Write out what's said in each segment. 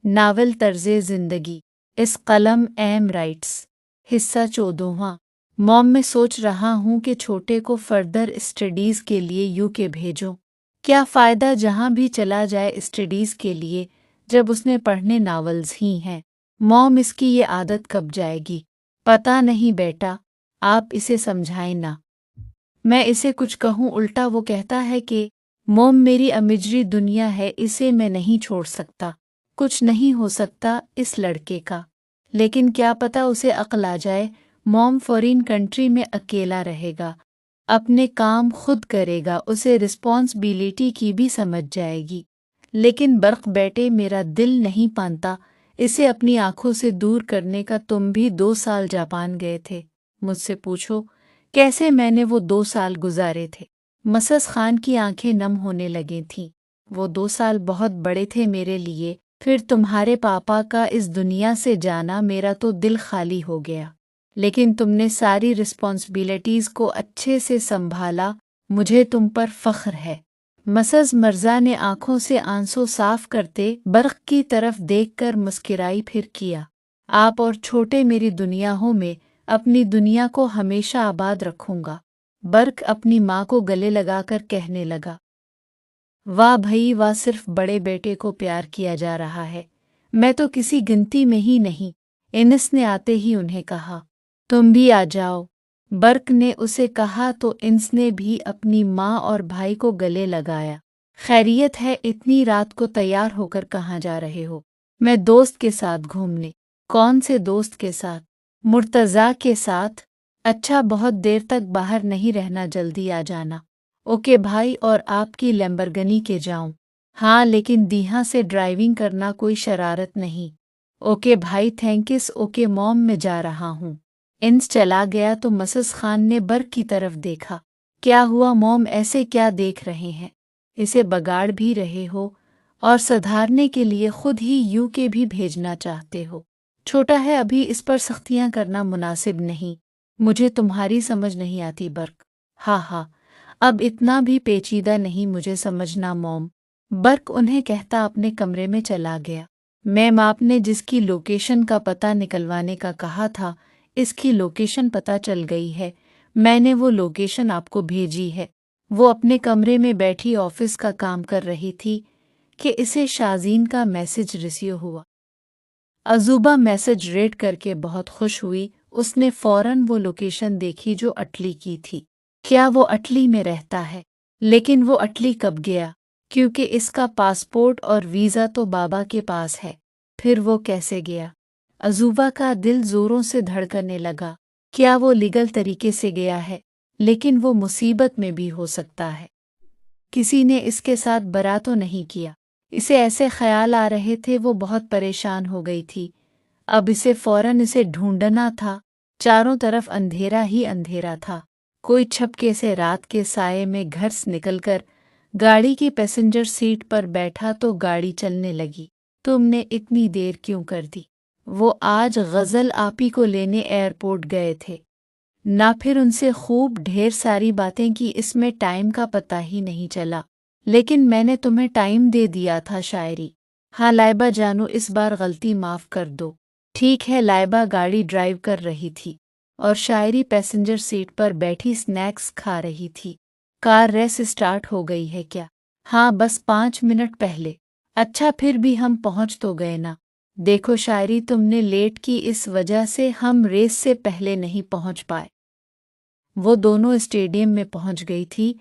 Novel तर्ज़े ज़िंदगी इस कलम एम राइट्स हिस्सा 14वां। मॉम मैं सोच रहा हूँ कि छोटे को फर्दर स्टडीज़ के लिए यूके भेजूं। क्या फ़ायदा जहाँ भी चला जाए स्टडीज़ के लिए जब उसने पढ़ने नावल्स ही हैं। मॉम इसकी ये आदत कब जाएगी? पता नहीं बेटा, आप इसे समझाएं ना। मैं इसे कुछ कहूँ उल्टा वो कहता है कि मॉम मेरी अमिजरी दुनिया है, इसे मैं नहीं छोड़ सकता। कुछ नहीं हो सकता इस लड़के का, लेकिन क्या पता उसे अक्ल आ जाए। मॉम फॉरेन कंट्री में अकेला रहेगा, अपने काम खुद करेगा, उसे रिस्पॉन्सिबिलिटी की भी समझ जाएगी। लेकिन बर्क बेटे मेरा दिल नहीं मानता इसे अपनी आंखों से दूर करने का। तुम भी 2 साल जापान गए थे, मुझसे पूछो कैसे मैंने वो 2 साल गुजारे थे। मसस खान की आंखें नम होने लगी थीं। वो 2 साल बहुत बड़े थे मेरे लिए। फिर तुम्हारे पापा का इस दुनिया से जाना, मेरा तो दिल खाली हो गया। लेकिन तुमने सारी रिस्पॉन्सिबिलिटीज़ को अच्छे से संभाला, मुझे तुम पर फ़ख्र है। मसस मर्ज़ा ने आंखों से आंसू साफ करते बर्क की तरफ देखकर मुस्किराई, फिर किया। आप और छोटे मेरी दुनिया हो, में अपनी दुनिया को हमेशा आबाद रखूंगा। बर्क अपनी माँ को गले लगाकर कहने लगा, वाह भई वाह, सिर्फ बड़े बेटे को प्यार किया जा रहा है। मैं तो किसी गिनती में ही नहीं। इनिस ने आते ही उन्हें कहा, तुम भी आ जाओ। बर्क ने उसे कहा तो इन्स ने भी अपनी माँ और भाई को गले लगाया। खैरियत है, इतनी रात को तैयार होकर कहाँ जा रहे हो? मैं दोस्त के साथ घूमने। कौन से दोस्त के साथ? मुर्तज़ा के साथ। अच्छा, बहुत देर तक बाहर नहीं रहना, जल्दी आ जाना। ओके भाई, और आपकी लैम्बोर्गिनी के जाऊं? हाँ, लेकिन दीहा से ड्राइविंग करना कोई शरारत नहीं। ओके भाई, थैंकिस। ओके मॉम, मैं जा रहा हूँ। इंस चला गया तो मसस खान ने बर्क की तरफ देखा। क्या हुआ मॉम, ऐसे क्या देख रहे हैं? इसे बगाड़ भी रहे हो और सुधारने के लिए खुद ही यूके भी भेजना चाहते हो। छोटा है अभी, इस पर सख्तियां करना मुनासिब नहीं। मुझे तुम्हारी समझ नहीं आती बर्क। हाँ, अब इतना भी पेचीदा नहीं मुझे समझना मॉम। बर्क उन्हें कहता अपने कमरे में चला गया। मैम, आपने जिसकी लोकेशन का पता निकलवाने का कहा था, इसकी लोकेशन पता चल गई है। मैंने वो लोकेशन आपको भेजी है। वो अपने कमरे में बैठी ऑफिस का काम कर रही थी कि इसे शाज़ीन का मैसेज रिसीव हुआ। अजूबा मैसेज रीड करके बहुत खुश हुई। उसने फौरन वो लोकेशन देखी जो अटली की थी। क्या वो अटली में रहता है? लेकिन वो अटली कब गया? क्योंकि इसका पासपोर्ट और वीज़ा तो बाबा के पास है। फिर वो कैसे गया? अजूबा का दिल ज़ोरों से धड़कने लगा। क्या वो लीगल तरीके से गया है? लेकिन वो मुसीबत में भी हो सकता है। किसी ने इसके साथ बरा तो नहीं किया? इसे ऐसे ख्याल आ रहे थे। वो बहुत परेशान हो गई थी। अब इसे फौरन इसे ढूंढना था। चारों तरफ अंधेरा ही अंधेरा था। कोई छपके से रात के साये में घर से निकलकर गाड़ी की पैसेंजर सीट पर बैठा तो गाड़ी चलने लगी। तुमने इतनी देर क्यों कर दी? वो आज गज़ल आपी को लेने एयरपोर्ट गए थे ना, फिर उनसे खूब ढेर सारी बातें की। इसमें टाइम का पता ही नहीं चला। लेकिन मैंने तुम्हें टाइम दे दिया था शायरी। हाँ लाइबा जानू, इस बार गलती माफ़ कर दो। ठीक है। लाइबा गाड़ी ड्राइव कर रही थी और शायरी पैसेंजर सीट पर बैठी स्नैक्स खा रही थी। कार रेस स्टार्ट हो गई है क्या? हाँ, बस 5 मिनट पहले। अच्छा, फिर भी हम पहुंच तो गए ना। देखो शायरी, तुमने लेट की, इस वजह से हम रेस से पहले नहीं पहुंच पाए। वो दोनों स्टेडियम में पहुंच गई थी।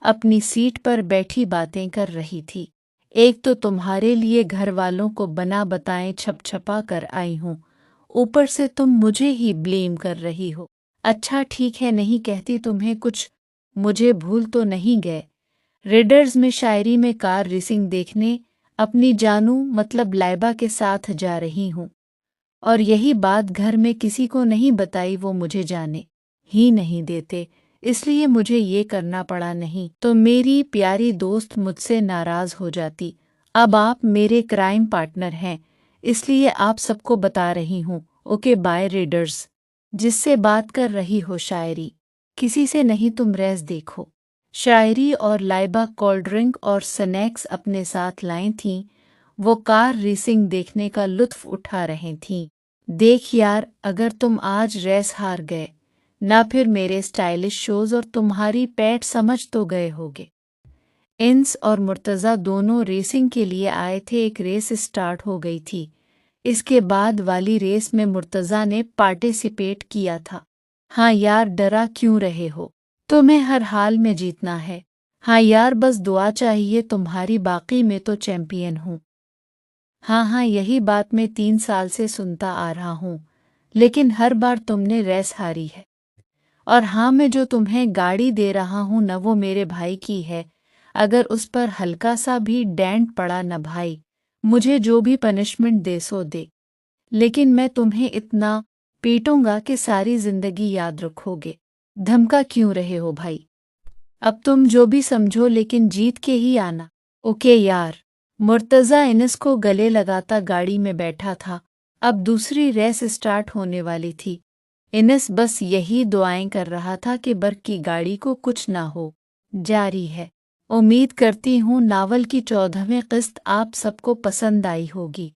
अपनी सीट पर बैठी बातें कर रही थी। एक तो तुम्हारे लिए घर वालों को बना बताएं छपछपा कर आई हूँ, ऊपर से तुम मुझे ही ब्लेम कर रही हो। अच्छा ठीक है, नहीं कहती तुम्हें कुछ। मुझे भूल तो नहीं गए? रेडर्स में शायरी में कार रेसिंग देखने अपनी जानू मतलब लाइबा के साथ जा रही हूँ, और यही बात घर में किसी को नहीं बताई। वो मुझे जाने ही नहीं देते, इसलिए मुझे ये करना पड़ा। नहीं तो मेरी प्यारी दोस्त मुझसे नाराज़ हो जाती। अब आप मेरे क्राइम पार्टनर हैं, इसलिए आप सबको बता रही हूँ। Okay bye readers. जिससे बात कर रही हो शायरी? किसी से नहीं, तुम रेस देखो। शायरी और लाइबा कोल्ड ड्रिंक और स्नैक्स अपने साथ लाई थीं। وہ کار ریسنگ دیکھنے کا لطف اٹھا رہی تھیں۔ دیکھ یار، اگر تم آج ریس ہار گئے نہ پھر میرے اسٹائلش شوز اور تمہاری پیٹ سمجھ تو گئے ہوگے۔ انس اور مرتضیٰ دونوں ریسنگ کے لیے آئے تھے۔ ایک ریس سٹارٹ ہو گئی تھی۔ اس کے بعد والی ریس میں مرتضیٰ نے پارٹیسپیٹ کیا تھا۔ ہاں یار، ڈرا کیوں رہے ہو؟ تمہیں ہر حال میں جیتنا ہے۔ ہاں یار، بس دعا چاہیے تمہاری، باقی میں تو چیمپئن ہوں۔ ہاں یہی بات میں 3 سال سے سنتا آ رہا ہوں، لیکن ہر بار تم نے ریس ہاری ہے۔ اور ہاں، میں جو تمہیں گاڑی دے رہا ہوں نہ وہ میرے بھائی کی ہے، اگر اس پر ہلکا سا بھی ڈینٹ پڑا نہ بھائی، مجھے جو بھی پنشمنٹ دے سو دے، لیکن میں تمہیں اتنا پیٹوں گا کہ ساری زندگی یاد رکھو گے۔ دھمکا کیوں رہے ہو بھائی؟ اب تم جو بھی سمجھو، لیکن جیت کے ہی آنا، اوکے یار؟ مرتضیٰ انس کو گلے لگاتا گاڑی میں بیٹھا تھا۔ اب دوسری ریس سٹارٹ ہونے والی تھی۔ انس بس یہی دعائیں کر رہا تھا کہ برق کی گاڑی کو کچھ نہ ہو۔ جاری ہے۔ امید کرتی ہوں ناول کی 14ویں قسط آپ سب کو پسند آئی ہوگی۔